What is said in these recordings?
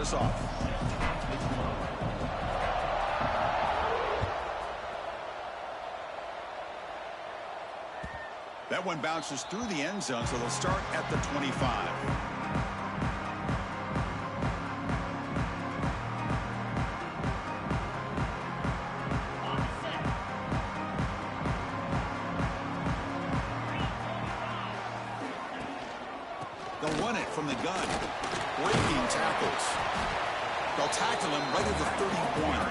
us off. That one bounces through the end zone, so they'll start at the 25. They'll run it from the gun. Breaking tackles. They'll tackle him right at the 30-point.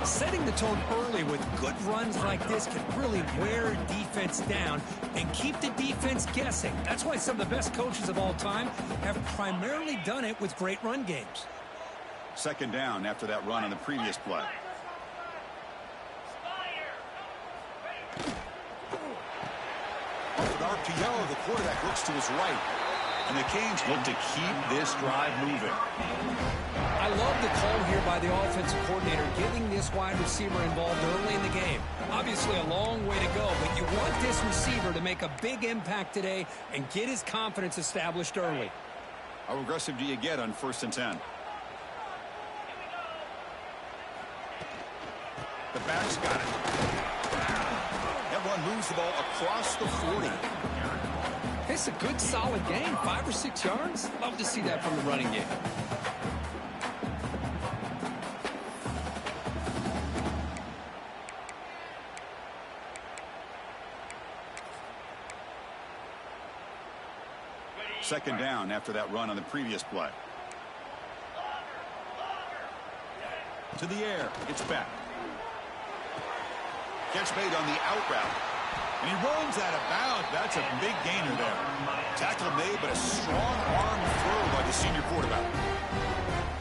Setting the tone early with good runs like this can really wear defense down and keep the defense guessing. That's why some of the best coaches of all time have primarily done it with great run games. Second down after that run on the previous play. Off an RPO, the quarterback looks to his right. And the Canes look to keep this drive moving. I love the call here by the offensive coordinator, getting this wide receiver involved early in the game. Obviously a long way to go, but you want this receiver to make a big impact today and get his confidence established early. How aggressive do you get on 1st and 10? The back's got it. That one moves the ball across the 40. It's a good, solid game. 5 or 6 yards. Love to see that from the running game. Second down after that run on the previous play. To the air. It's back. Catch made on the out route. And he runs out of bounds. That's a big gainer there. Tackle made, but a strong arm throw by the senior quarterback.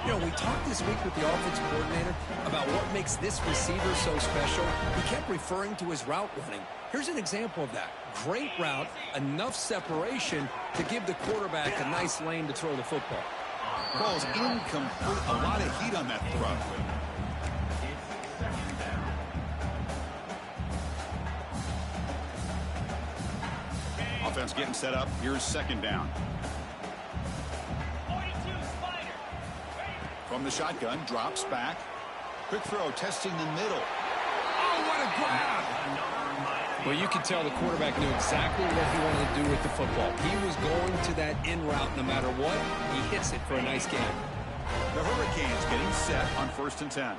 You know, we talked this week with the offensive coordinator about what makes this receiver so special. He kept referring to his route running. Here's an example of that. Great route, enough separation to give the quarterback a nice lane to throw the football. Ball's incomplete. A lot of heat on that throw. Offense getting set up. Here's second down. From the shotgun, drops back. Quick throw, testing the middle. Oh, what a grab! Well, you could tell the quarterback knew exactly what he wanted to do with the football. He was going to that in route no matter what. He hits it for a nice game. The Hurricanes getting set on 1st and 10.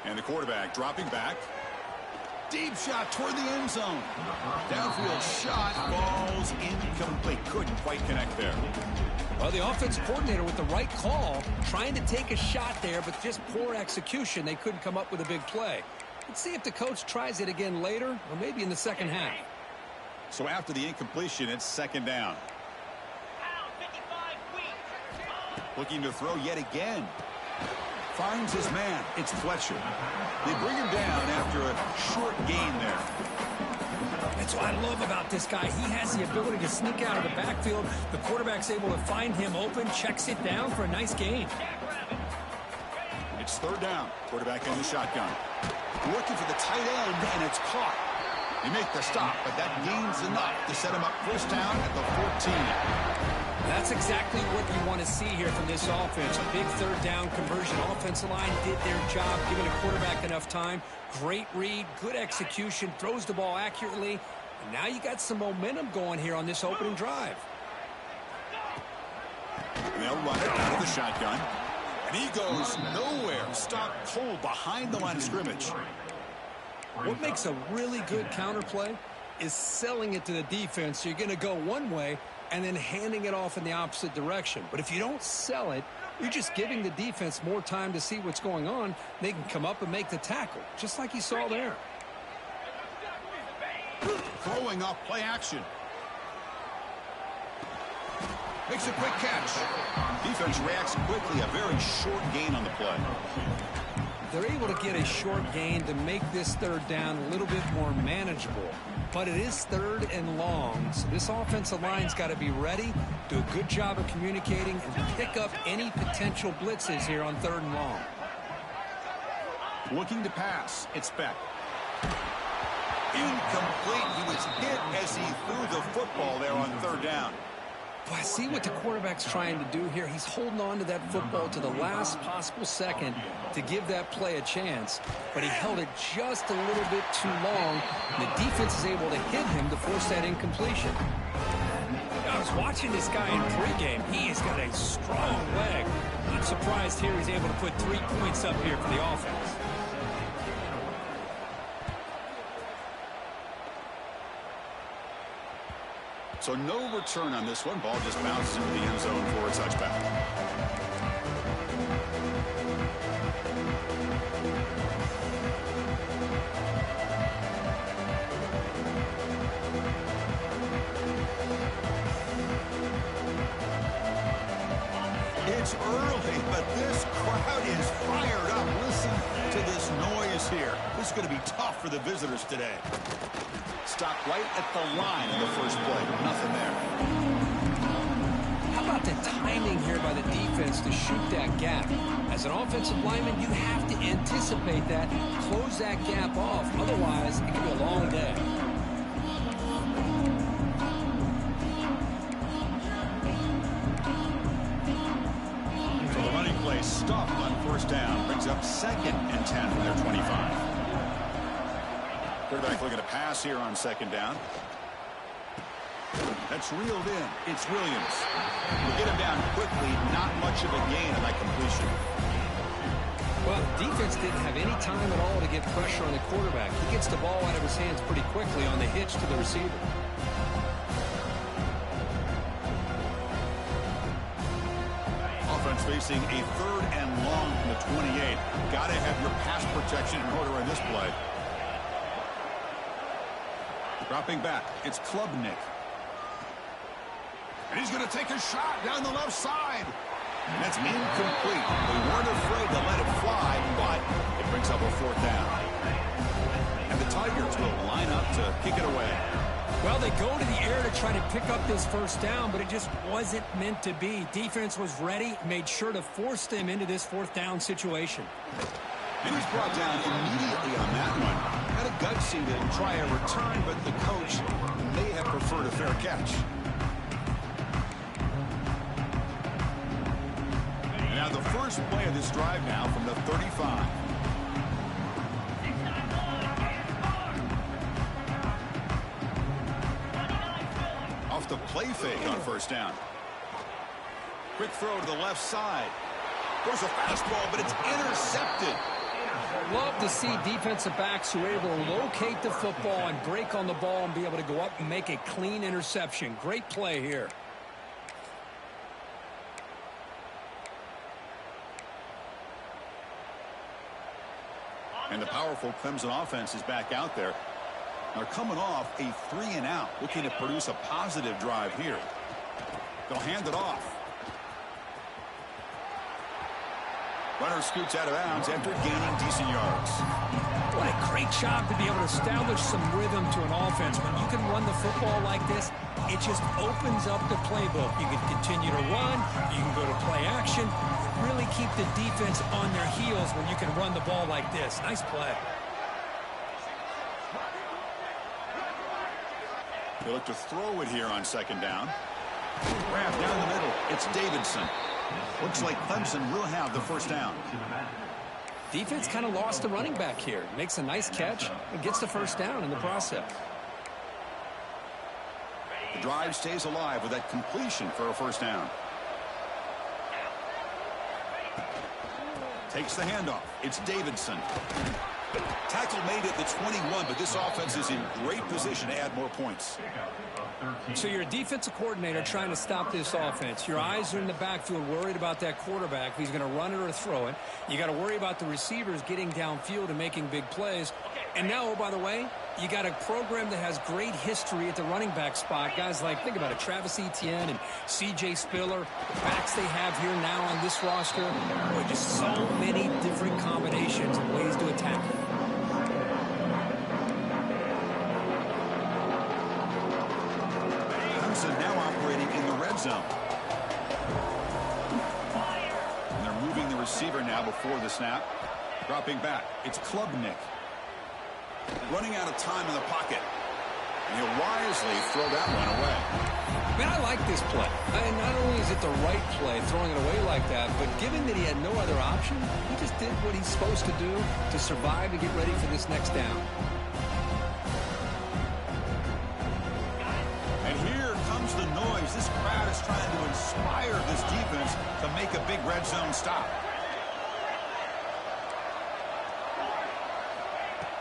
And the quarterback dropping back. Deep shot toward the end zone. Downfield shot falls incomplete. Couldn't quite connect there. Well, the offensive coordinator with the right call, trying to take a shot there, but just poor execution. They couldn't come up with a big play. Let's see if the coach tries it again later, or maybe in the second half. So after the incompletion, it's second down. Looking to throw yet again. Finds his man. It's Fletcher. They bring him down after a short gain there. That's what I love about this guy. He has the ability to sneak out of the backfield. The quarterback's able to find him open, checks it down for a nice gain. It's third down. Quarterback in the shotgun. Looking for the tight end, and it's caught. They make the stop, but that gains enough to set him up first down at the 14. That's exactly what you want to see here from this offense. A big third down conversion. Offensive line did their job, giving a quarterback enough time. Great read, good execution, throws the ball accurately. And now you got some momentum going here on this opening drive. And they'll run it out of the shotgun. And he goes nowhere. Stopped cold behind the line of scrimmage. What makes a really good counterplay is selling it to the defense. So you're going to go one way and then handing it off in the opposite direction. But if you don't sell it, you're just giving the defense more time to see what's going on. They can come up and make the tackle, just like you saw there. Throwing off play action. Makes a quick catch. Defense reacts quickly. A very short gain on the play. They're able to get a short gain to make this third down a little bit more manageable. But it is third and long, so this offensive line's got to be ready, do a good job of communicating, and pick up any potential blitzes here on third and long. Looking to pass. It's Beck. Incomplete. He was hit as he threw the football there on third down. Well, I see what the quarterback's trying to do here. He's holding on to that football to the last possible second to give that play a chance, but he held it just a little bit too long. The defense is able to hit him to force that incompletion. I was watching this guy in pregame. He has got a strong leg. I'm surprised here he's able to put 3 points up here for the offense. So no return on this one. Ball just bounces into the end zone for a touchback. It's early, but this crowd is fired up. Listen to this noise here. This is going to be tough for the visitors today. Stopped right at the line in the first play. Nothing there. How about the timing here by the defense to shoot that gap? As an offensive lineman, you have to anticipate that, close that gap off. Otherwise, it could be a long day. So the running play stopped on first down. Brings up 2nd and 10 from their 25. Quarterback looking to pass here on 2nd down. That's reeled in. It's Williams. We get him down quickly. Not much of a gain on that completion. Well, the defense didn't have any time at all to get pressure on the quarterback. He gets the ball out of his hands pretty quickly on the hitch to the receiver. Offense facing a 3rd and long from the 28. Got to have your pass protection in order in this play. Dropping back, it's Klubnik. And he's going to take a shot down the left side. And that's incomplete. They weren't afraid to let it fly, but it brings up a 4th down. And the Tigers will line up to kick it away. Well, they go to the air to try to pick up this first down, but it just wasn't meant to be. Defense was ready, made sure to force them into this 4th down situation. He was brought down immediately on that one. Had a gutsy to try a return, but the coach may have preferred a fair catch. Now the first play of this drive now from the 35. Off the play fake on first down. Quick throw to the left side. There's a fastball, but it's intercepted. Love to see defensive backs who are able to locate the football and break on the ball and be able to go up and make a clean interception. Great play here. And the powerful Clemson offense is back out there. They're coming off a 3-and-out, looking to produce a positive drive here. They'll hand it off. Runner scoots out of bounds after gaining decent yards. What a great job to be able to establish some rhythm to an offense. When you can run the football like this, it just opens up the playbook. You can continue to run. You can go to play action. Really keep the defense on their heels when you can run the ball like this. Nice play. They look to throw it here on 2nd down. Grab down the middle. It's Davidson. Looks like Clemson will have the first down. Defense kind of lost the running back here. Makes a nice catch and gets the first down in the process. The drive stays alive with that completion for a first down. Takes the handoff. It's Davidson. Tackle made at the 21, but this offense is in great position to add more points. So you're a defensive coordinator trying to stop this offense. Your eyes are in the backfield worried about that quarterback, if he's going to run it or throw it. You got to worry about the receivers getting downfield and making big plays. And now, oh, by the way, you got a program that has great history at the running back spot. Guys like, think about it, Travis Etienne and C.J. Spiller, the backs they have here now on this roster. Boy, just so many different combinations and ways to attack. Clemson now operating in the red zone. And they're moving the receiver now before the snap. Dropping back, it's Klubnik. Running out of time in the pocket. And he'll wisely throw that one away. Man, I like this play. Not only is it the right play, throwing it away like that, but given that he had no other option, he just did what he's supposed to do to survive and get ready for this next down. And here comes the noise. This crowd is trying to inspire this defense to make a big red zone stop.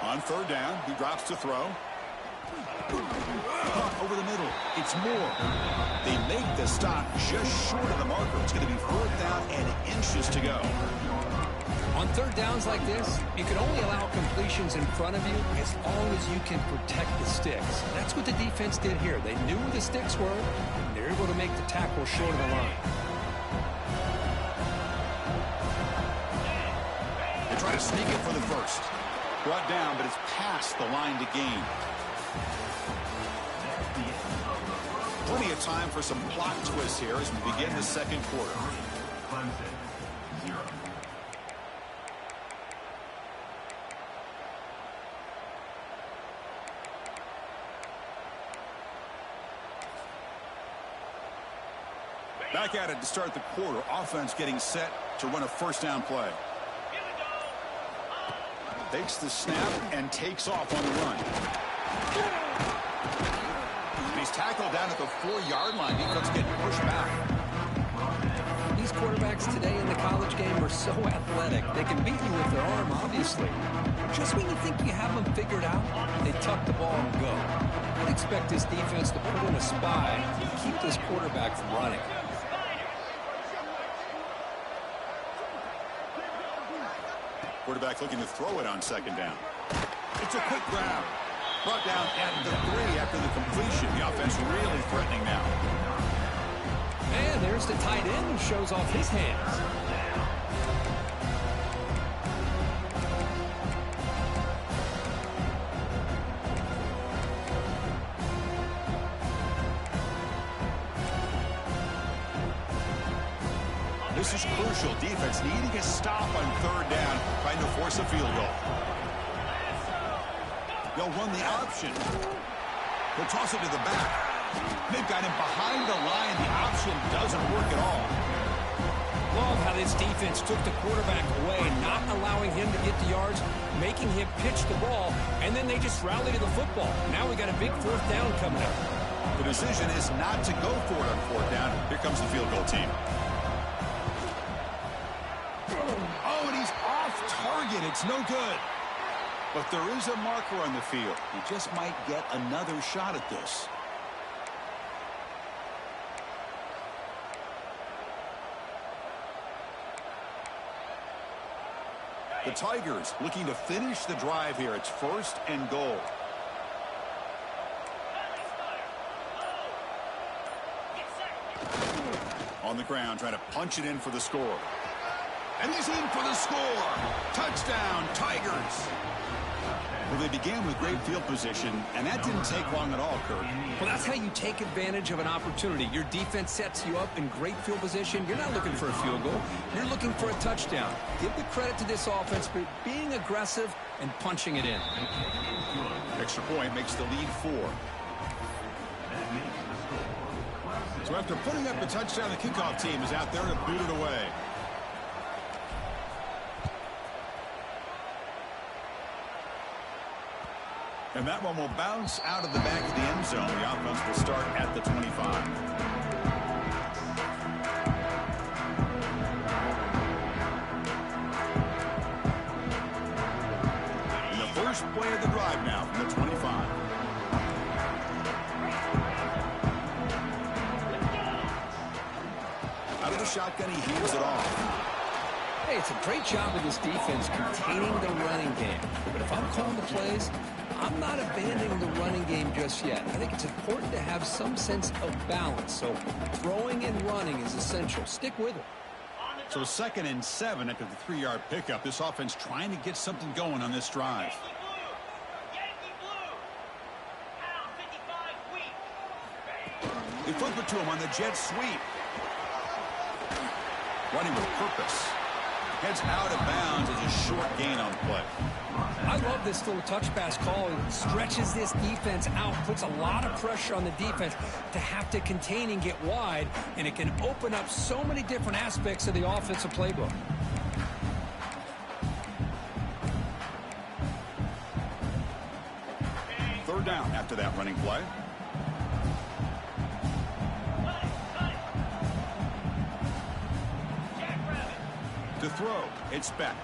On third down, he drops to throw. Over the middle. It's Moore. They make the stop just short of the marker. It's going to be fourth down and inches to go. On third downs like this, you can only allow completions in front of you as long as you can protect the sticks. That's what the defense did here. They knew where the sticks were, and they're able to make the tackle short of the line. They try to sneak it for the first. Brought down, but it's past the line to gain. Plenty of time for some plot twists here as we begin the second quarter. Back at it to start the quarter. Offense getting set to run a first down play. Takes the snap and takes off on the run. And he's tackled down at the 4-yard line. Defense getting pushed back. These quarterbacks today in the college game are so athletic. They can beat you with their arm, obviously. Just when you think you have them figured out, they tuck the ball and go. I'd expect this defense to put in a spy and keep this quarterback from running. Quarterback looking to throw it on second down. It's a quick grab. Brought down at the 3 after the completion. The offense really threatening now. And there's the tight end who shows off his hands. This is crucial. Defense needing a stop on third down, trying to force a field goal. They'll run the option. They'll toss it to the back. They've got him behind the line. The option doesn't work at all. Love how this defense took the quarterback away, not allowing him to get the yards, making him pitch the ball, and then they just rally to the football. Now we got a big fourth down coming up. The decision is not to go for it on fourth down. Here comes the field goal team. Oh, and he's off target. It's no good. But there is a marker on the field. He just might get another shot at this. The Tigers looking to finish the drive here. It's first and goal. On the ground, trying to punch it in for the score. And he's in for the score. Touchdown, Tigers. Well, they began with great field position, and that didn't take long at all, Kurt. Well, that's how you take advantage of an opportunity. Your defense sets you up in great field position. You're not looking for a field goal. You're looking for a touchdown. Give the credit to this offense for being aggressive and punching it in. Extra point makes the lead 4. So after putting up a touchdown, the kickoff team is out there to boot it away. And that one will bounce out of the back of the end zone. The offense will start at the 25. And the first play of the drive now from the 25. Out of the shotgun, he hands it off. Hey, it's a great job of this defense containing the running game. But if I'm calling the plays, I'm not abandoning the running game just yet. I think it's important to have some sense of balance. So throwing and running is essential. Stick with it. So 2nd and 7 after the 3-yard pickup. This offense trying to get something going on this drive. They flip it to him on the jet sweep. Running with purpose. Heads out of bounds as a short gain on the play. I love this little touch pass call. It stretches this defense out, puts a lot of pressure on the defense to have to contain and get wide, and it can open up so many different aspects of the offensive playbook. Third down after that running play. To throw, it's Beck.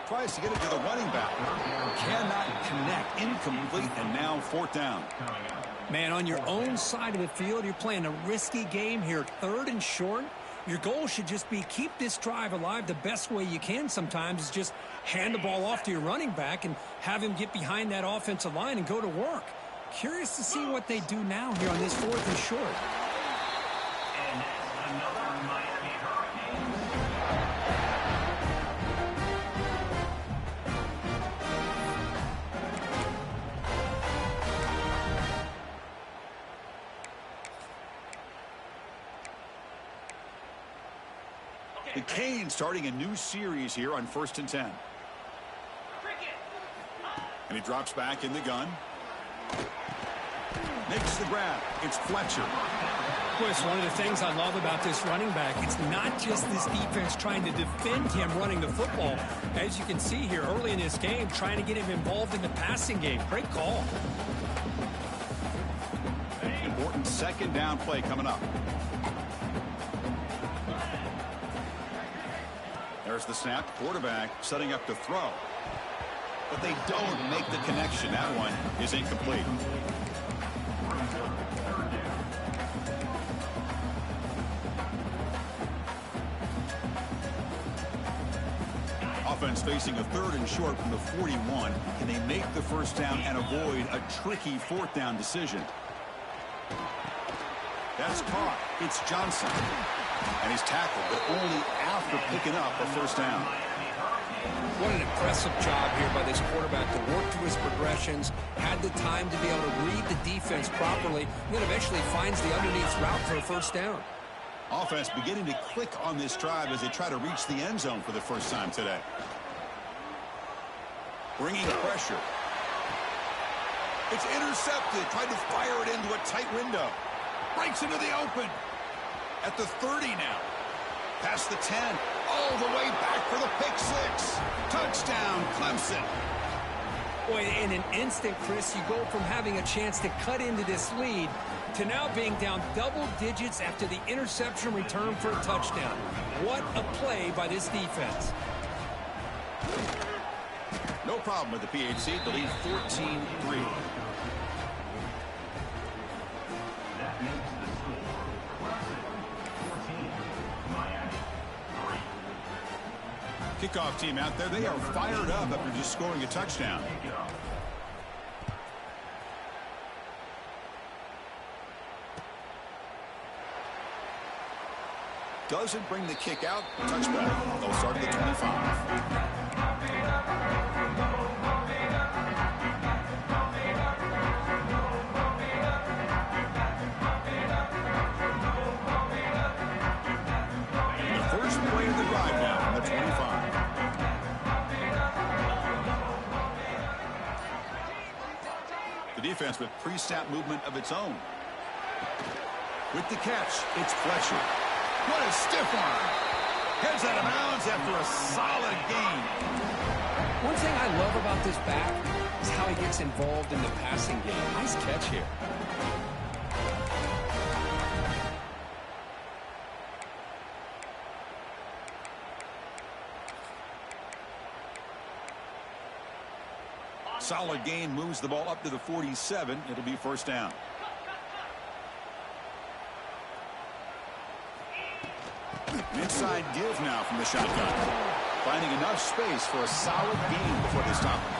Tries to get it to the running back. Cannot connect. Incomplete, and now fourth down. Man, on your own side of the field, you're playing a risky game here. Third and short. Your goal should just be keep this drive alive the best way you can sometimes is just hand the ball off to your running back and have him get behind that offensive line and go to work. Curious to see what they do now here on this fourth and short. And another Miami Hurricane. The Canes starting a new series here on 1st and 10. And he drops back in the gun. Makes the grab. It's Fletcher. Well, it's one of the things I love about this running back. It's not just this defense trying to defend him running the football. As you can see here early in this game, trying to get him involved in the passing game. Great call. Important second down play coming up. There's the snap. Quarterback setting up to throw. But they don't make the connection. That one is incomplete. Offense facing a third and short from the 41. Can they make the first down and avoid a tricky fourth down decision? That's caught. It's Johnson. And he's tackled, but only after picking up a first down. What an impressive job here by this quarterback to work through his progressions, had the time to be able to read the defense properly, and then eventually finds the underneath route for a first down. Offense beginning to click on this drive as they try to reach the end zone for the first time today. Bringing pressure. It's intercepted. Tried to fire it into a tight window. Breaks into the open. At the 30 now. Past the 10. All the way back for the pick six. Touchdown, Clemson. Boy, in an instant, Chris, you go from having a chance to cut into this lead to now being down double digits after the interception return for a touchdown. What a play by this defense. No problem with the PHC. The lead 14-3. Kickoff team out there. They are fired up after just scoring a touchdown. Doesn't bring the kick out. Touchback. They'll start at the 25. Defense with pre-snap movement of its own. With the catch, it's Fletcher. What a stiff arm. Heads out of bounds after a solid gain. One thing I love about this back is how he gets involved in the passing game. Nice catch here. Solid gain, moves the ball up to the 47. It'll be first down. Inside give now from the shotgun. Finding enough space for a solid gain before they stop him.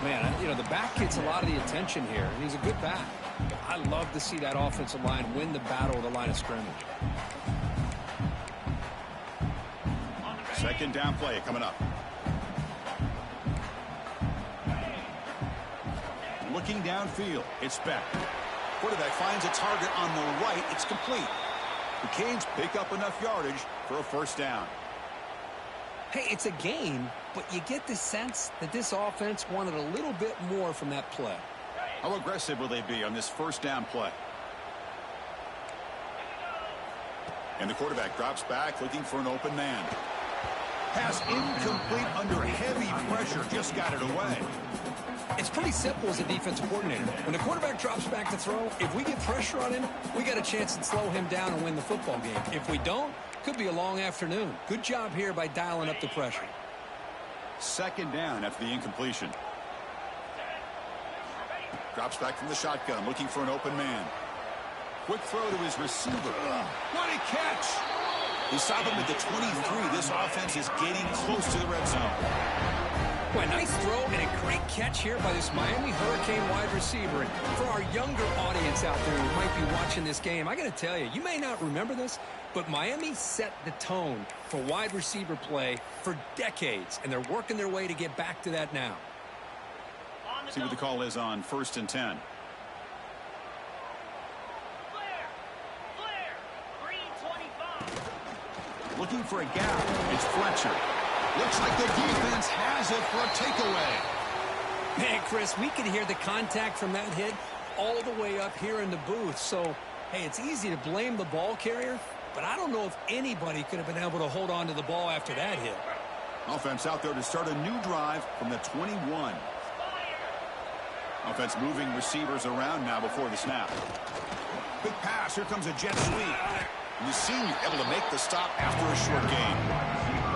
Man, you know, the back gets a lot of the attention here, and he's a good back. I love to see that offensive line win the battle of the line of scrimmage. Second down play coming up. Looking downfield, it's Beck. Quarterback finds a target on the right. It's complete. The Canes pick up enough yardage for a first down. Hey, it's a game, but you get the sense that this offense wanted a little bit more from that play. How aggressive will they be on this first down play? And the quarterback drops back looking for an open man. Pass incomplete under heavy pressure. Just got it away. It's pretty simple as a defensive coordinator. When the quarterback drops back to throw, if we get pressure on him, we got a chance to slow him down and win the football game. If we don't, could be a long afternoon. Good job here by dialing up the pressure. Second down after the incompletion. Drops back from the shotgun, looking for an open man. Quick throw to his receiver. What a catch! He stopped him at the 23. This offense is getting close to the red zone. Boy, nice throw and a great catch here by this Miami Hurricane wide receiver. And for our younger audience out there who might be watching this game, I got to tell you, you may not remember this, but Miami set the tone for wide receiver play for decades, and they're working their way to get back to that now. See what the call is on 1st and 10. Looking for a gap. It's Fletcher. Looks like the defense has it for a takeaway. Man, Chris, we could hear the contact from that hit all the way up here in the booth. So, hey, it's easy to blame the ball carrier, but I don't know if anybody could have been able to hold on to the ball after that hit. Offense out there to start a new drive from the 21. Offense moving receivers around now before the snap. Quick pass. Here comes a jet sweep. And the senior able to make the stop after a short gain.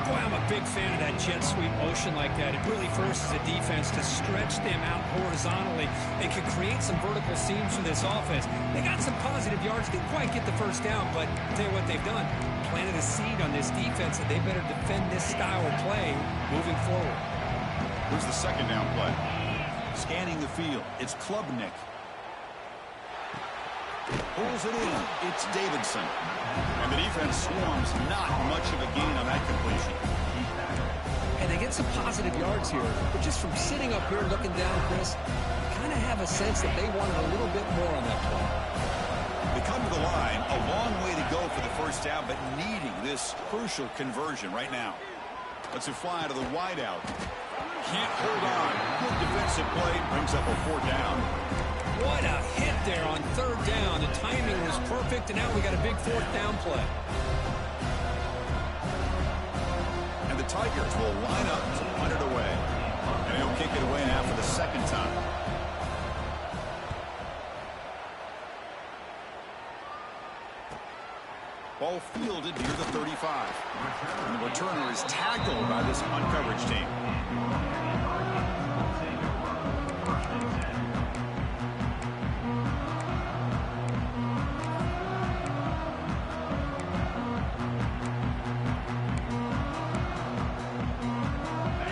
Boy, I'm a big fan of that jet sweep motion like that. It really forces the defense to stretch them out horizontally. It could create some vertical seams for this offense. They got some positive yards. Didn't quite get the first down, but I'll tell you what they've done. Planted a seed on this defense that they better defend this style of play moving forward. Here's the second down play. Scanning the field. It's Klubnik. Pulls it in. It's Davidson. And the defense swarms. Not much of a gain on that completion. And they get some positive yards here. But just from sitting up here looking down, Chris, you kind of have a sense that they wanted a little bit more on that play. They come to the line. A long way to go for the first down, but needing this crucial conversion right now. Let's it fly to the wideout. Can't hold on. Good defensive play. Brings up a 4th down. What a hit there on 3rd down. The timing was perfect, and now we got a big 4th down play. And the Tigers will line up to punt it away. And he'll kick it away now for the second time. Ball fielded near the 35. And the returner is tackled by this punt coverage team.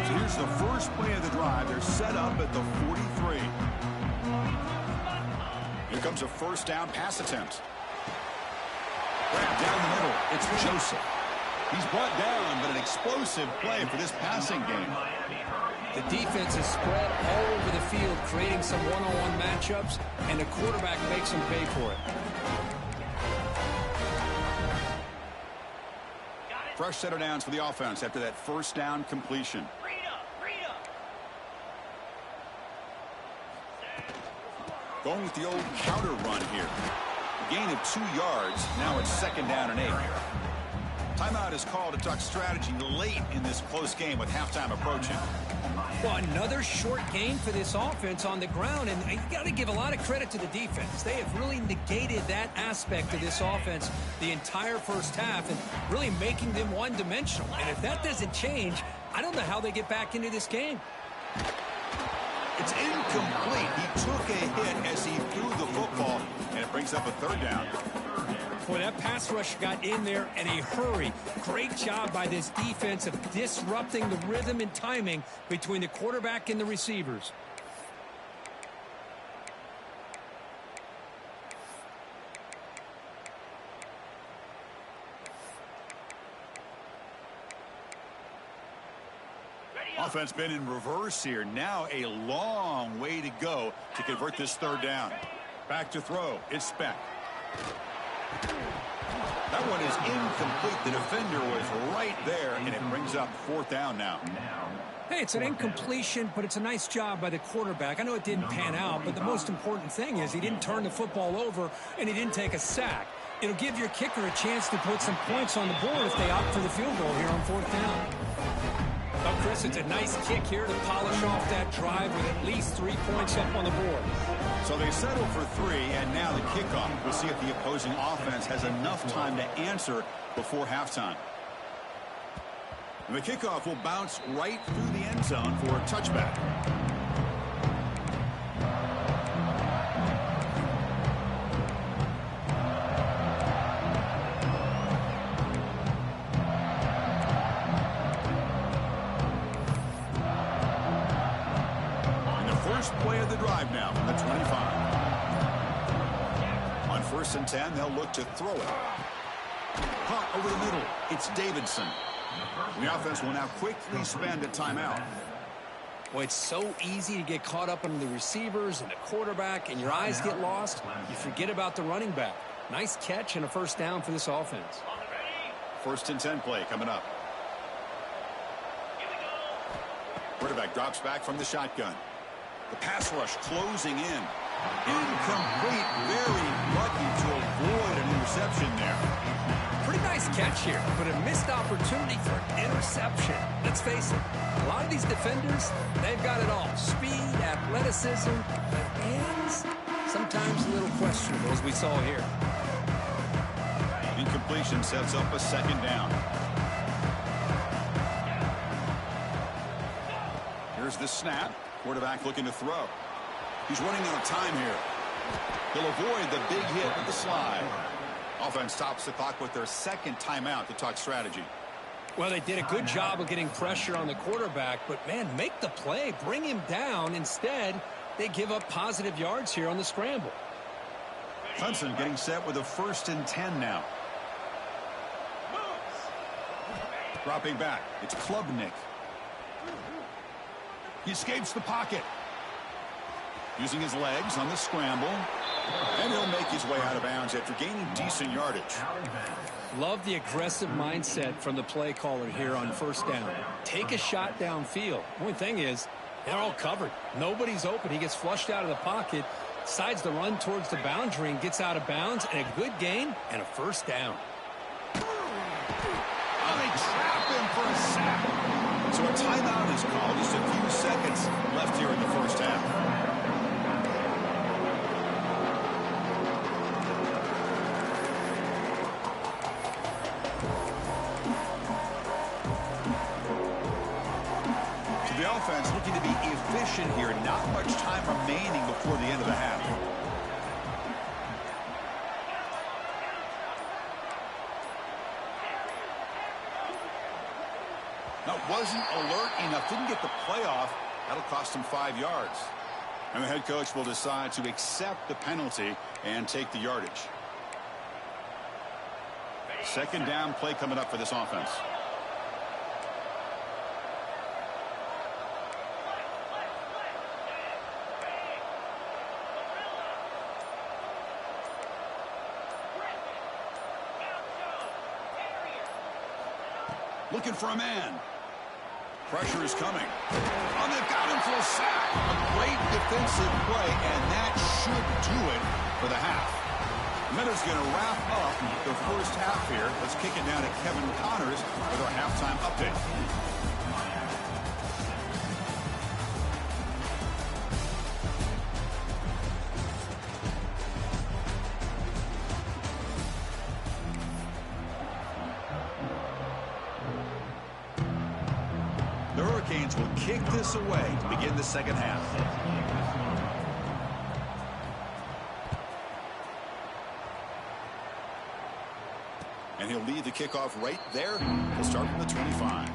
So here's the first play of the drive. They're set up at the 43. Here comes a first down pass attempt. Wrapped down the middle. It's Joseph. He's brought down, but an explosive play for this passing game. The defense is spread all over the field, creating some one-on-one matchups, and the quarterback makes them pay for it. Fresh set of downs for the offense after that first down completion. Going with the old counter run here. Gain of 2 yards. Now it's 2nd down and 8. Timeout is called to talk strategy late in this close game with halftime approaching. Well, another short game for this offense on the ground, and you got to give a lot of credit to the defense. They have really negated that aspect of this offense the entire first half and really making them one-dimensional. And if that doesn't change, I don't know how they get back into this game. It's incomplete. He took a hit as he threw the football, and it brings up a 3rd down. Boy, that pass rush got in there in a hurry. Great job by this defense of disrupting the rhythm and timing between the quarterback and the receivers. Offense been in reverse here. Now a long way to go to convert this 3rd down. Back to throw. It's Speck. That one is incomplete. The defender was right there, and it brings up 4th down now. Hey, it's an incompletion, but it's a nice job by the quarterback. I know it didn't pan out, but the most important thing is he didn't turn the football over, and he didn't take a sack. It'll give your kicker a chance to put some points on the board if they opt for the field goal here on 4th down. Well, Chris, it's a nice kick here to polish off that drive with at least 3 points up on the board. So they settle for 3, and now the kickoff. We'll see if the opposing offense has enough time to answer before halftime. And the kickoff will bounce right through the end zone for a touchback. Play of the drive now from the 25. On 1st and 10, they'll look to throw it. Caught over the middle. It's Davidson. The offense will now quickly spend a timeout. Well, it's so easy to get caught up on the receivers and the quarterback, and your eyes get lost. You forget about the running back. Nice catch and a 1st down for this offense. 1st and 10 play coming up. Quarterback drops back from the shotgun. The pass rush closing in. Incomplete. Very lucky to avoid an interception there. Pretty nice catch here, but a missed opportunity for an interception. Let's face it, a lot of these defenders, they've got it all. Speed, athleticism, but hands, sometimes a little questionable, as we saw here. Incompletion sets up a 2nd down. Here's the snap. Quarterback looking to throw. He's running out of time here. He'll avoid the big hit with the slide. Offense stops the clock with their 2nd timeout to talk strategy. Well, they did a good job of getting pressure on the quarterback, but, man, make the play. Bring him down. Instead, they give up positive yards here on the scramble. Clemson getting set with a 1st and 10 now. Dropping back. It's Klubnik. He escapes the pocket. Using his legs on the scramble. And he'll make his way out of bounds after gaining decent yardage. Love the aggressive mindset from the play caller here on 1st down. Take a shot downfield. Only thing is, they're all covered. Nobody's open. He gets flushed out of the pocket, decides to run towards the boundary and gets out of bounds, and a good gain and a 1st down. Oh, they trap him for a sack. So a timeout is called. Just a few seconds left here in the 1st half. So the offense looking to be efficient here. Not much time remaining before the end of the half. Now, wasn't alert enough, didn't get the play off. That'll cost him 5 yards. And the head coach will decide to accept the penalty and take the yardage. 2nd down play coming up for this offense. Looking for a man. Pressure is coming. Oh, they've got him for a sack. A great defensive play, and that should do it for the half. Minutes going to wrap up the 1st half here. Let's kick it down to Kevin Connors with our halftime update. The Hurricanes will kick this away to begin the 2nd half. And he'll lead the kickoff right there. He'll start from the 25.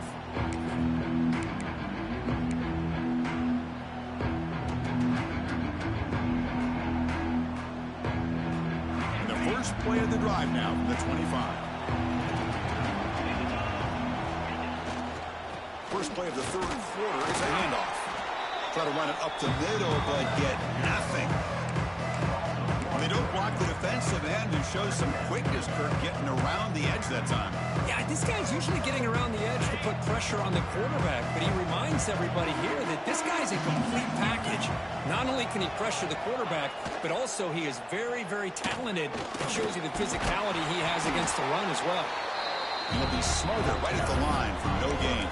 And the first play of the drive now from the 25. First play of the 3rd quarter is a handoff. Try to run it up the middle, but get nothing. On the They don't block the defensive end and show some quickness, Kirk, getting around the edge that time. Yeah, this guy's usually getting around the edge to put pressure on the quarterback, but he reminds everybody here that this guy's a complete package. Not only can he pressure the quarterback, but also he is very, very talented. It shows you the physicality he has against the run as well. He'll be smothered right at the line for no gain.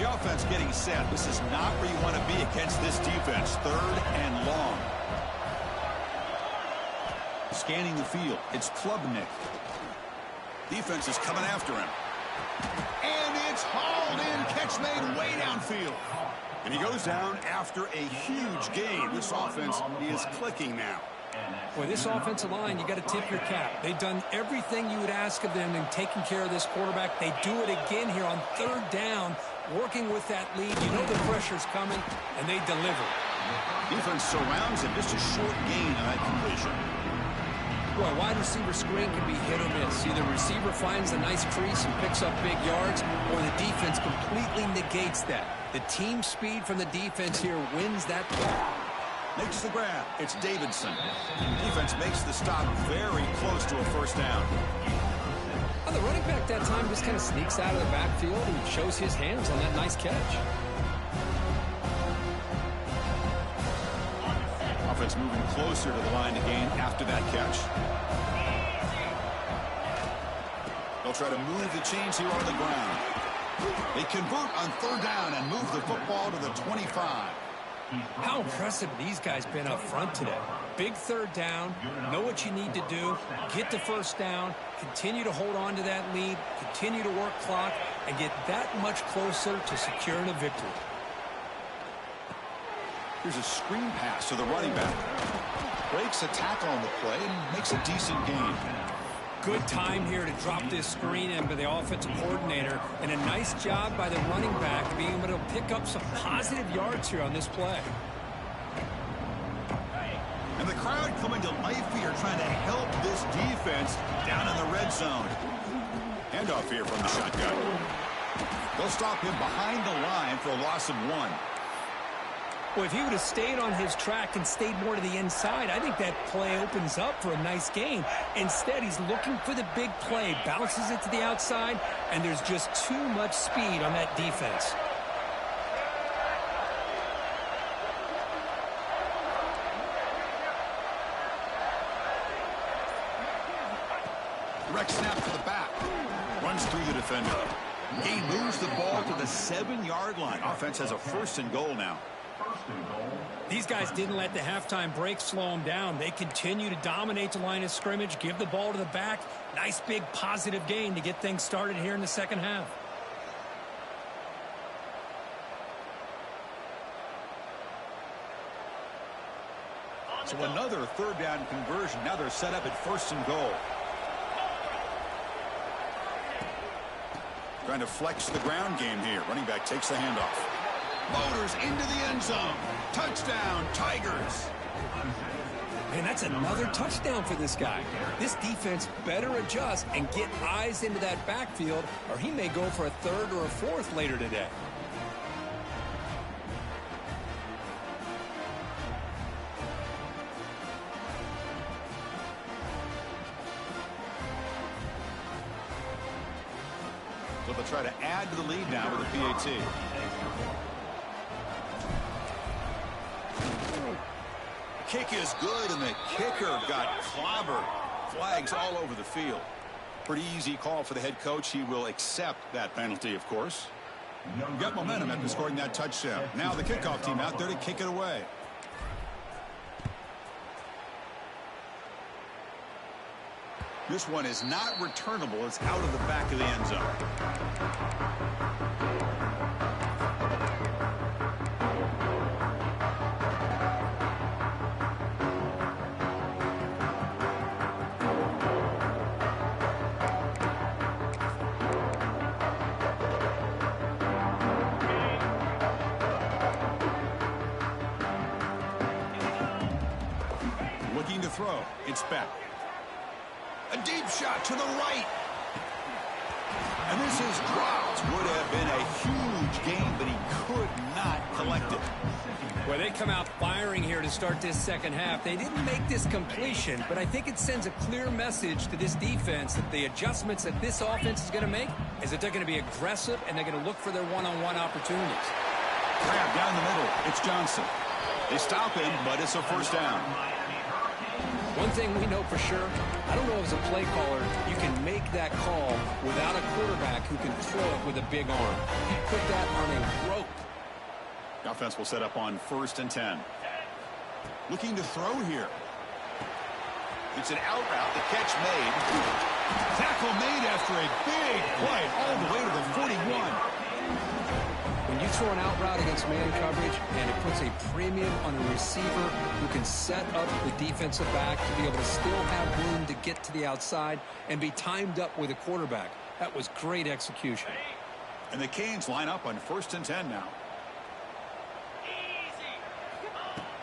Offense getting set. This is not where you want to be against this defense. 3rd and long. Scanning the field. It's Klubnik. Defense is coming after him. And it's hauled in. Catch made way downfield. And he goes down after a huge gain. This offense is clicking now. Boy, this offensive line, you got to tip your cap. They've done everything you would ask of them in taking care of this quarterback. They do it again here on 3rd down, working with that lead. You know the pressure's coming, and they deliver. Defense surrounds him. Just a short gain on that completion. Boy, wide receiver screen can be hit or miss. Either receiver finds a nice crease and picks up big yards, or the defense completely negates that. The team speed from the defense here wins that play. Makes the grab. It's Davidson. Defense makes the stop very close to a 1st down. Well, the running back that time just kind of sneaks out of the backfield and shows his hands on that nice catch. Offense moving closer to the line of gain after that catch. They'll try to move the chains here on the ground. They convert on 3rd down and move the football to the 25. How impressive these guys been up front today. Big 3rd down, know what you need to do, get the 1st down, continue to hold on to that lead, continue to work clock, and get that much closer to securing a victory. Here's a screen pass to the running back. Breaks a tackle on the play and makes a decent gain. Good time here to drop this screen in by the offensive coordinator, and a nice job by the running back being able to pick up some positive yards here on this play. And the crowd coming to life here trying to help this defense down in the red zone. Handoff here from the shotgun. They'll stop him behind the line for a loss of 1. Well, if he would have stayed on his track and stayed more to the inside, I think that play opens up for a nice gain. Instead, he's looking for the big play, bounces it to the outside, and there's just too much speed on that defense. Direct snap to the back. Runs through the defender. He moves the ball to the 7-yard line. Offense has a 1st and goal now. These guys didn't let the halftime break slow them down. They continue to dominate the line of scrimmage, give the ball to the back. Nice big positive gain to get things started here in the 2nd half. So another 3rd down conversion. Now they're set up at 1st and goal. Trying to flex the ground game here. Running back takes the handoff. Motors into the end zone. Touchdown, Tigers. Man, that's another touchdown for this guy. This defense better adjust and get eyes into that backfield, or he may go for a 3rd or a 4th later today. So they'll try to add to the lead now with a PAT. Kick is good, and the kicker got clobbered. Flags all over the field. Pretty easy call for the head coach. He will accept that penalty, of course. Got momentum after scoring that touchdown. Now the kickoff team out there to kick it away. This one is not returnable. It's out of the back of the end zone. Looking to throw. It's back. A deep shot to the right. And this is dropped. Would have been a huge gain, but he could not collect it. Well, they come out firing here to start this second half. They didn't make this completion, but I think it sends a clear message to this defense that the adjustments that this offense is going to make is that they're going to be aggressive and they're going to look for their one-on-one opportunities. Grab down the middle. It's Johnson. They stop him, but it's a first down. One thing we know for sure, I don't know as a play caller, you can make that call without a quarterback who can throw it with a big arm. He put that on a rope. The offense will set up on 1st and 10. Looking to throw here. It's an out route. The catch made. Tackle made after a big play all the way to the 41. When you throw an out route against man coverage and it puts a premium on a receiver who can set up the defensive back to be able to still have room to get to the outside and be timed up with a quarterback, that was great execution. And the Canes line up on 1st and 10 now.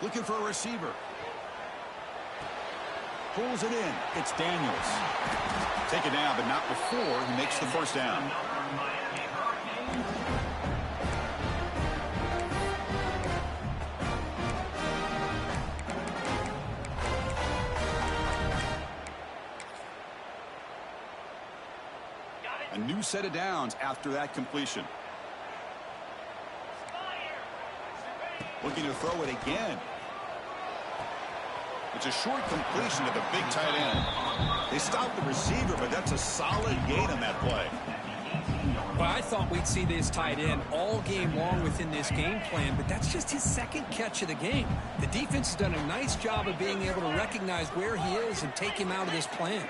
Looking for a receiver. Pulls it in. It's Daniels. Take it down, but not before he makes the first down. A new set of downs after that completion. Looking to throw it again. It's a short completion to the big tight end. They stopped the receiver, but that's a solid gain on that play. Well, I thought we'd see this tight end all game long within this game plan, but that's just his second catch of the game. The defense has done a nice job of being able to recognize where he is and take him out of this plan.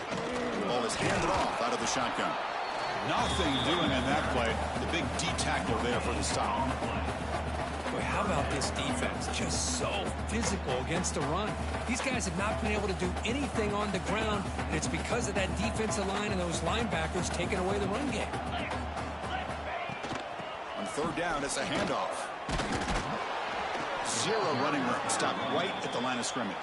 The ball is handed off out of the shotgun. Nothing doing in that play. The big D tackle there for the stop. Boy, how about this defense? Just so physical against the run. These guys have not been able to do anything on the ground, and it's because of that defensive line and those linebackers taking away the run game. On 3rd down, it's a handoff. Zero running room. Stopped right at the line of scrimmage.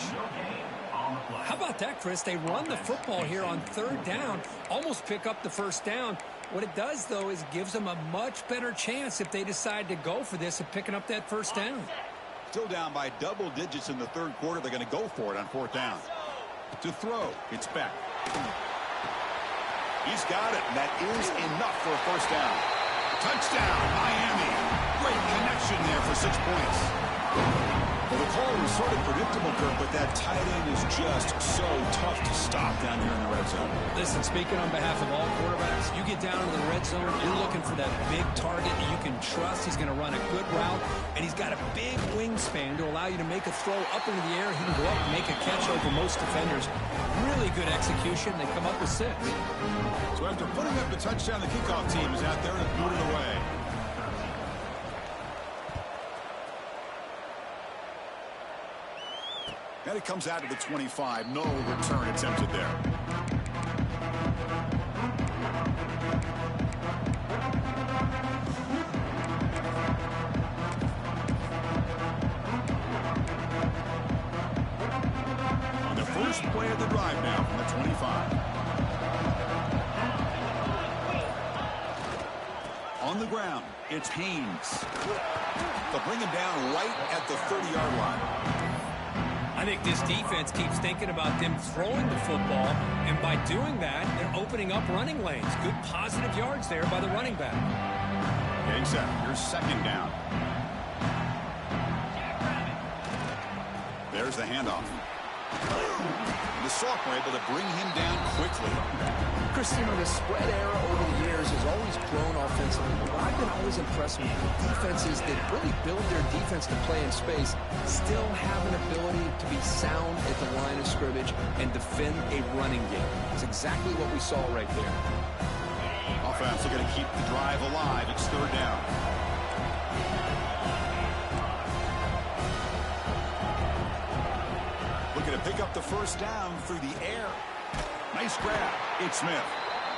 How about that, Chris? They run the football here on 3rd down, almost pick up the first down. What it does, though, is gives them a much better chance if they decide to go for this of picking up that first down. Still down by double digits in the 3rd quarter. They're going to go for it on 4th down. To throw, it's Beck. He's got it, and that is enough for a first down. Touchdown, Miami. Great connection there for 6 points. Well, the call was sort of predictable, Kurt, but that tight end is just so tough to stop down here in the red zone. Listen, speaking on behalf of all quarterbacks, you get down to the red zone, you're looking for that big target that you can trust. He's going to run a good route, and he's got a big wingspan to allow you to make a throw up into the air. He can go up and make a catch over most defenders. Really good execution. They come up with 6. So after putting up the touchdown, the kickoff team is out there to boot it away. And it comes out to the 25. No return attempted there. On the first play of the drive now from the 25. On the ground, it's Haynes. They'll bring him down right at the 30-yard line. I think this defense keeps thinking about them throwing the football, and by doing that, they're opening up running lanes. Good positive yards there by the running back. Getting set. Here's 2nd down. There's the handoff. The sophomore able to bring him down quickly. Chris, you know, the spread era over the years has always grown offensively. But I've been always impressed with the defenses that really build their defense to play in space, still have an ability to be sound at the line of scrimmage and defend a running game. It's exactly what we saw right there. Offense are going to keep the drive alive. It's 3rd down. Looking to pick up the first down through the air. Nice grab. It's Smith.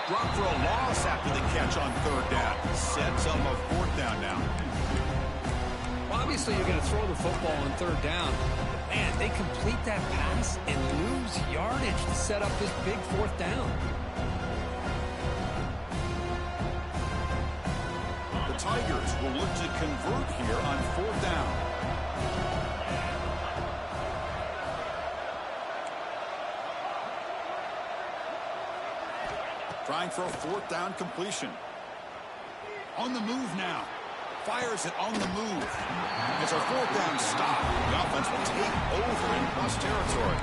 Drop for a loss after the catch on 3rd down. Sets up a 4th down now. Well, I'm Obviously, you're going to throw the football on third down. But man, they complete that pass and lose yardage to set up this big fourth down. The Tigers will look to convert here on fourth down. Trying for a fourth down completion. On the move now. Fires it on the move. It's a fourth down stop. The offense will take over in plus territory.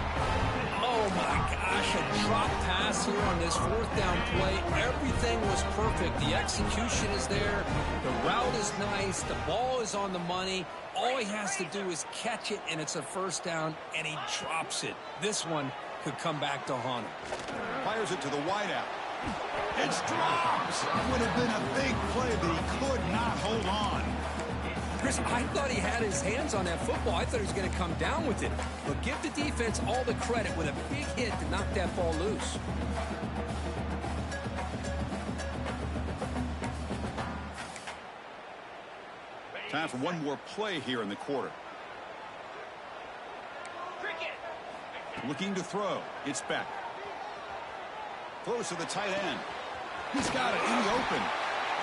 Oh, my gosh, a drop pass here on this fourth down play. Everything was perfect. The execution is there. The route is nice. The ball is on the money. All he has to do is catch it, and it's a first down, and he drops it. This one could come back to haunt him. Fires it to the wideout. It's dropped. It would have been a big play, but he could not hold on. Chris, I thought he had his hands on that football. I thought he was going to come down with it. But give the defense all the credit with a big hit to knock that ball loose. Time for one more play here in the quarter. Looking to throw. It's back. Throws to the tight end. He's got it in the open.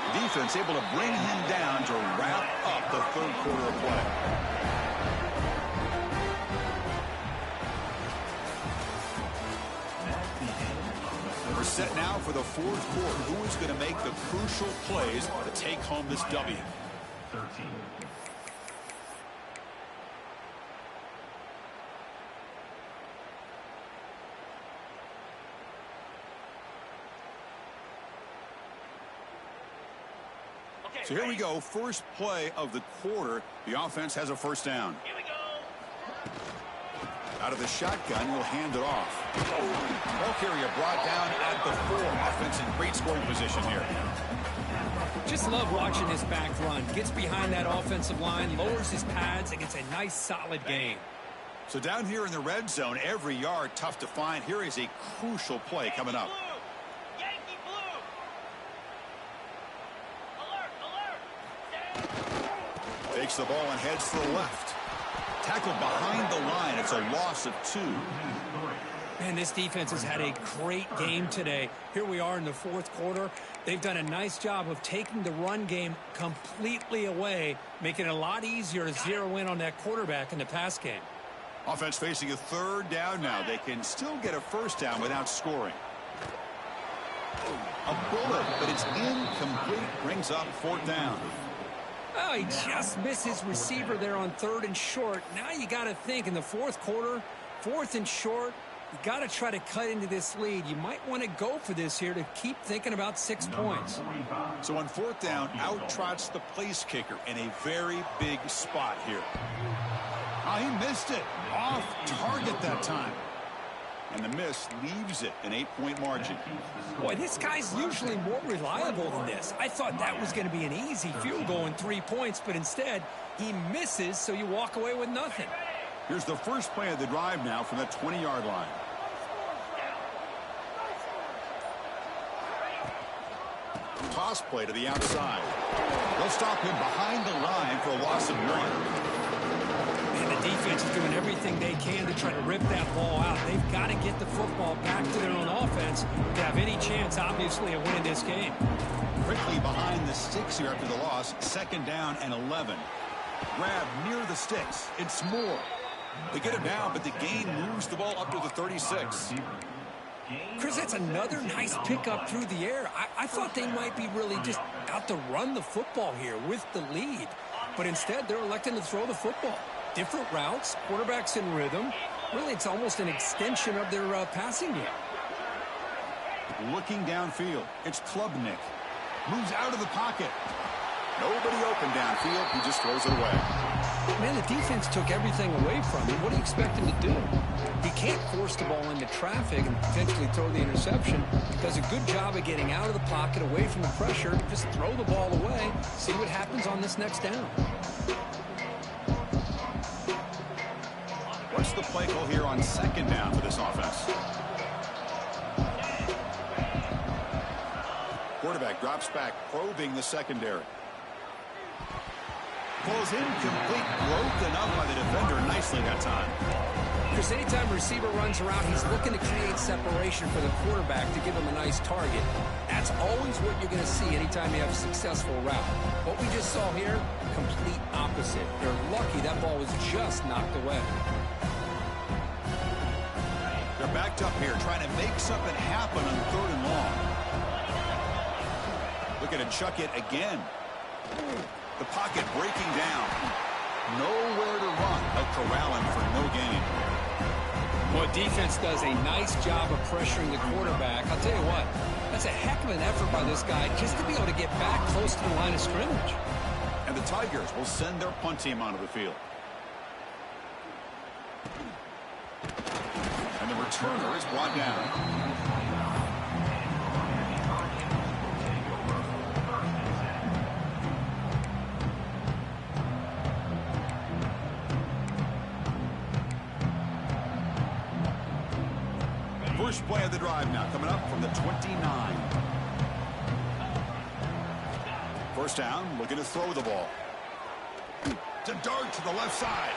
The defense able to bring him down to wrap up the third quarter of play. We're set now for the fourth quarter. Who is going to make the crucial plays to take home this W? 13. So here we go. First play of the quarter. The offense has a first down. Here we go. Out of the shotgun, he'll hand it off. Ball carrier brought down at the 4. Offense in great scoring position here. Just love watching this back run. Gets behind that offensive line, lowers his pads, and gets a nice, solid game. So down here in the red zone, every yard tough to find. Here is a crucial play coming up. Yankee blue. Alert, alert. Takes the ball and heads to the left. Tackled behind the line. It's a loss of 2. Man, this defense has had a great game today. Here we are in the fourth quarter. They've done a nice job of taking the run game completely away, making it a lot easier to zero in on that quarterback in the pass game. Offense facing a third down now. They can still get a first down without scoring. A bullet, but it's incomplete. Brings up fourth down. Oh, he just missed his receiver there on third and short. Now you got to think in the fourth quarter, fourth and short, you got to try to cut into this lead. You might want to go for this here to keep thinking about 6 points. So on fourth down, out trots the place kicker in a very big spot here. Oh, he missed it. Off target that time. And the miss leaves it an 8-point margin. Boy, this guy's usually more reliable than this. I thought that was going to be an easy field goal in 3 points, but instead he misses, so you walk away with nothing. Here's the first play of the drive now from the 20-yard line. Toss play to the outside. They'll stop him behind the line for a loss of 1. And the defense is doing everything they can to try to rip that ball out. They've got to get the football back to their own offense to have any chance, obviously, of winning this game. Quickly behind the sticks here after the loss. Second down and 11. Grab near the sticks. It's Moore. They get it down, but the gain moves the ball up to the 36. Chris, that's another nice pickup through the air. I thought they might be really just out to run the football here with the lead. But instead, they're electing to throw the football. Different routes, quarterbacks in rhythm. Really, it's almost an extension of their passing game. Looking downfield, it's Klubnik. Moves out of the pocket. Nobody open downfield. He just throws it away. Man, the defense took everything away from him. What do you expect him to do? He can't force the ball into traffic and potentially throw the interception. Does a good job of getting out of the pocket, away from the pressure. Just throw the ball away. See what happens on this next down. What's the play call here on second down for this offense? Quarterback drops back, probing the secondary. Falls incomplete, broken up by the defender nicely that time. Because anytime a receiver runs around, he's looking to create separation for the quarterback to give him a nice target. That's always what you're going to see anytime you have a successful route. What we just saw here, complete opposite. They're lucky that ball was just knocked away. They're backed up here, trying to make something happen on 3rd and long. Looking to chuck it again. The pocket breaking down. Nowhere to run. A corralling for no gain. Well, defense does a nice job of pressuring the quarterback. I'll tell you what, that's a heck of an effort by this guy just to be able to get back close to the line of scrimmage. And the Tigers will send their punt team onto the field. And the returner is brought down. First play of the drive now, coming up from the 29. First down, looking to throw the ball. To dart to the left side.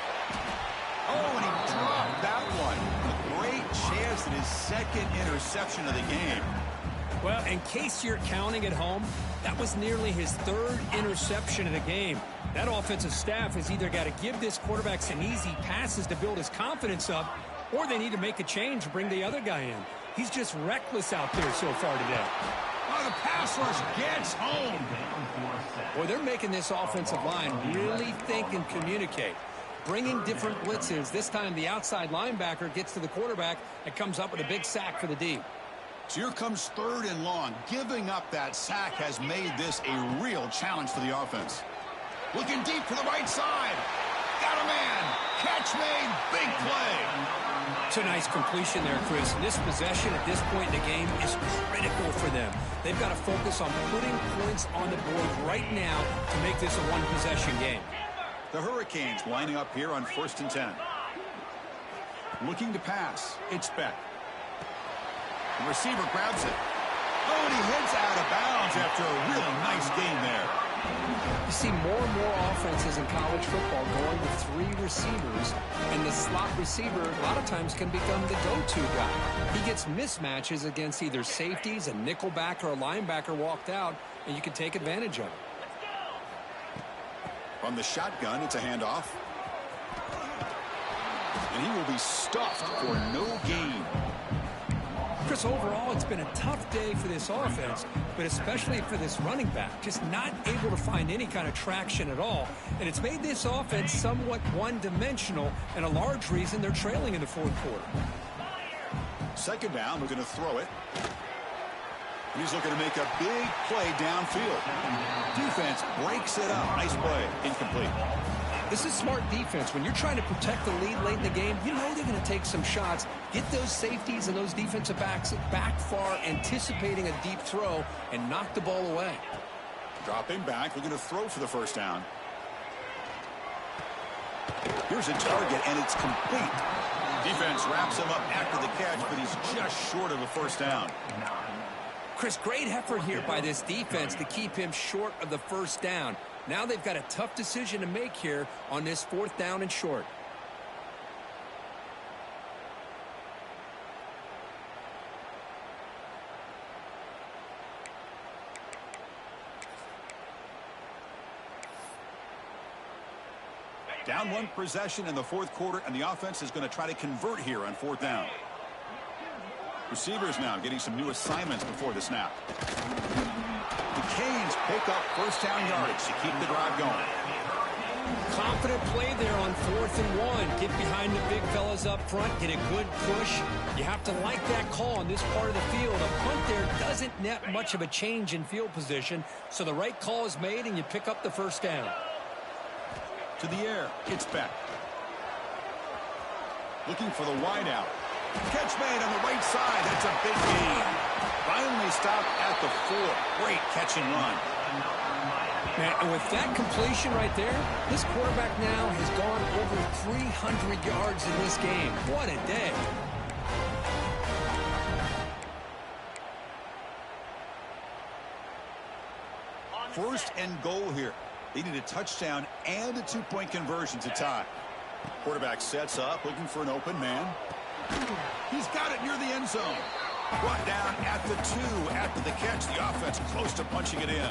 Oh, and he dropped that one. A great chance at his 2nd interception of the game. Well, in case you're counting at home, that was nearly his 3rd interception of the game. That offensive staff has either got to give this quarterback some easy passes to build his confidence up, or they need to make a change and bring the other guy in. He's just reckless out there so far today. Oh, the pass rush gets home. Boy, they're making this offensive line really think and communicate. Bringing different blitzes. This time the outside linebacker gets to the quarterback and comes up with a big sack for the D. So here comes 3rd and long. Giving up that sack has made this a real challenge for the offense. Looking deep for the right side. Got a man. Catch made. Big play. It's a nice completion there, Chris. This possession at this point in the game is critical for them. They've got to focus on putting points on the board right now to make this a one-possession game. The Hurricanes lining up here on 1st and 10. Looking to pass. It's Beck. The receiver grabs it. Oh, and he heads out of bounds after a really nice gain there. You see more and more offenses in college football going with 3 receivers, and the slot receiver a lot of times can become the go-to guy. He gets mismatches against either safeties, a nickelback, or a linebacker walked out, and you can take advantage of it. On the shotgun, it's a handoff. And he will be stuffed for no gain. Chris, overall, it's been a tough day for this offense, but especially for this running back. Just not able to find any kind of traction at all. And it's made this offense somewhat one-dimensional, and a large reason they're trailing in the 4th quarter. 2nd down, we're going to throw it. And he's looking to make a big play downfield. Defense breaks it up. Nice play. Incomplete. This is smart defense. When you're trying to protect the lead late in the game, you know they're going to take some shots, get those safeties and those defensive backs back far, anticipating a deep throw, and knock the ball away. Dropping back, we're going to throw for the 1st down. Here's a target, and it's complete. Defense wraps him up after the catch, but he's just short of a 1st down. Chris, great effort here by this defense to keep him short of the 1st down. Now they've got a tough decision to make here on this 4th down and short. Down 1 possession in the 4th quarter, and the offense is going to try to convert here on 4th down. Receivers now getting some new assignments before the snap. The Canes pick up 1st down yards to keep the drive going. Confident play there on 4th and 1. Get behind the big fellas up front, get a good push. You have to like that call on this part of the field. A punt there doesn't net much of a change in field position, so the right call is made and you pick up the 1st down. To the air, it's Beck. Looking for the wide out. Catch made on the right side. That's a big gain. Finally stopped at the 4. Great catch and run. Man, with that completion right there, this quarterback now has gone over 300 yards in this game. What a day. First and goal here. They need a touchdown and a two-point conversion to tie. Quarterback sets up, looking for an open man. He's got it near the end zone. Brought down at the 2 after the catch. The offense close to punching it in.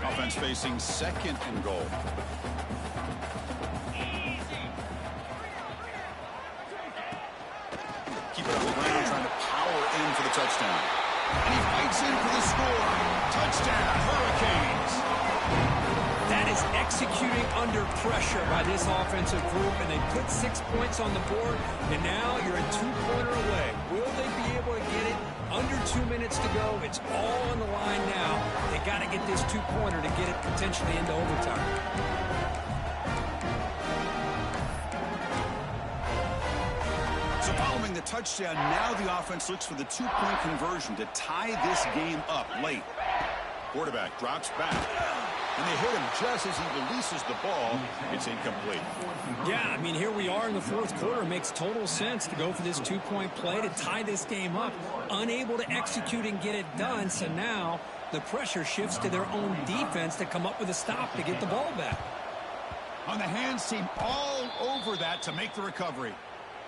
Offense facing 2nd and goal. Keep it on the ground, trying to power in for the touchdown. And he fights in for the score. Touchdown, Hurricanes. That is executing under pressure by this offensive group, and they put 6 points on the board, and now you're a 2-pointer away. Will they be able to get it? Under 2 minutes to go. It's all on the line now. They got to get this 2-pointer to get it potentially into overtime. So following the touchdown, now the offense looks for the 2-point conversion to tie this game up late. Quarterback drops back. And they hit him just as he releases the ball. It's incomplete. Yeah, I mean, here we are in the 4th quarter. It makes total sense to go for this 2-point play to tie this game up. Unable to execute and get it done, so now the pressure shifts to their own defense to come up with a stop to get the ball back. On the hands team all over that to make the recovery.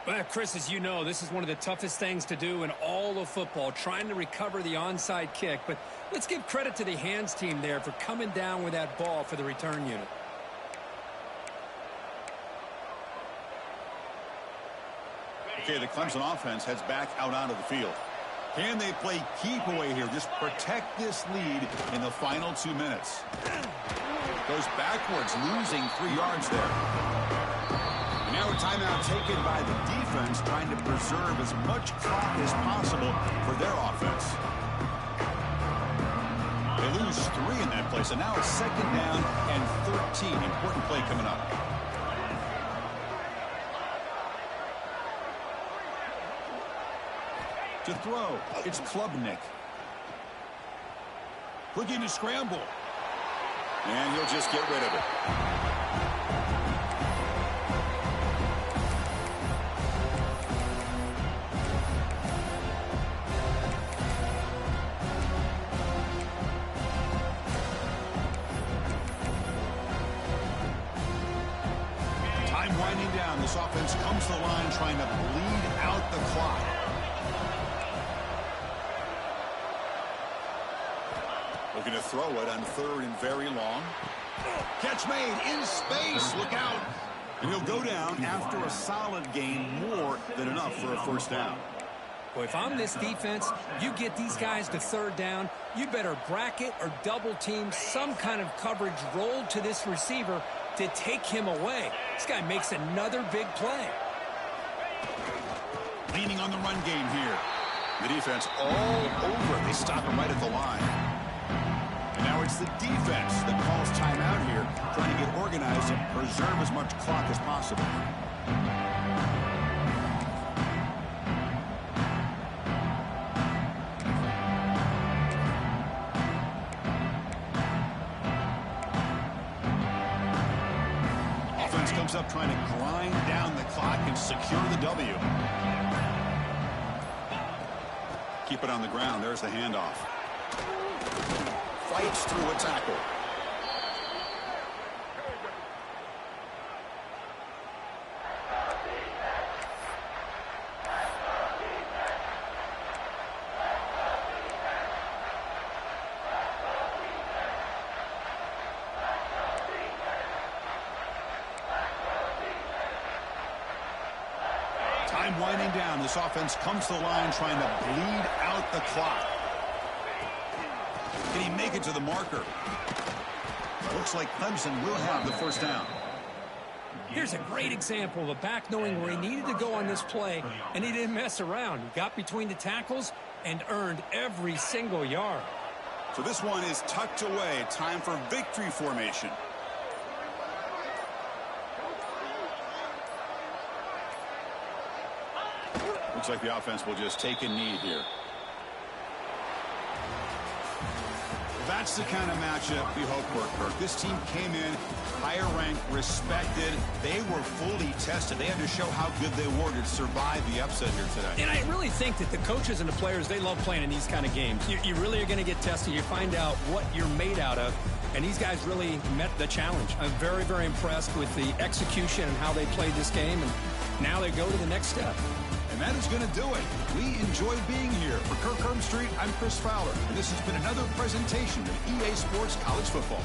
Well, Chris, as you know, this is one of the toughest things to do in all of football, trying to recover the onside kick. But let's give credit to the hands team there for coming down with that ball for the return unit. Okay, the Clemson offense heads back out onto the field. Can they play keep away here? Just protect this lead in the final 2 minutes. Goes backwards, losing 3 yards there. Now a timeout taken by the defense, trying to preserve as much clock as possible for their offense. They lose 3 in that play, so now it's 2nd down and 13. Important play coming up. To throw, it's Klubnik. Looking to scramble. And he'll just get rid of it. Winding down, this offense comes to the line trying to bleed out the clock. Looking to throw it on 3rd and very long. Catch made in space. Look out. And he'll go down after a solid gain, more than enough for a 1st down. Well, if I'm this defense, you get these guys to 3rd down, you better bracket or double team some kind of coverage rolled to this receiver to take him away. This guy makes another big play. Leaning on the run game here. The defense all over it. They stop him right at the line. And now it's the defense that calls timeout here, trying to get organized and preserve as much clock as possible. Comes up trying to grind down the clock and secure the W. Keep it on the ground. There's the handoff. Fights through a tackle. Time winding down. This offense comes to the line trying to bleed out the clock. Can he make it to the marker? Looks like Clemson will have the 1st down. Here's a great example of a back knowing where he needed to go on this play, and he didn't mess around. He got between the tackles and earned every single yard. So this one is tucked away. Time for victory formation. Looks like the offense will just take a knee here. That's the kind of matchup we hope for, Kirk. This team came in higher ranked, respected. They were fully tested. They had to show how good they were to survive the upset here today. And I really think that the coaches and the players, they love playing in these kind of games. You really are going to get tested. You find out what you're made out of. And these guys really met the challenge. I'm very, very impressed with the execution and how they played this game. And now they go to the next step. And that is going to do it. We enjoy being here. For Kirk Herbstreit, I'm Chris Fowler. And this has been another presentation of EA Sports College Football.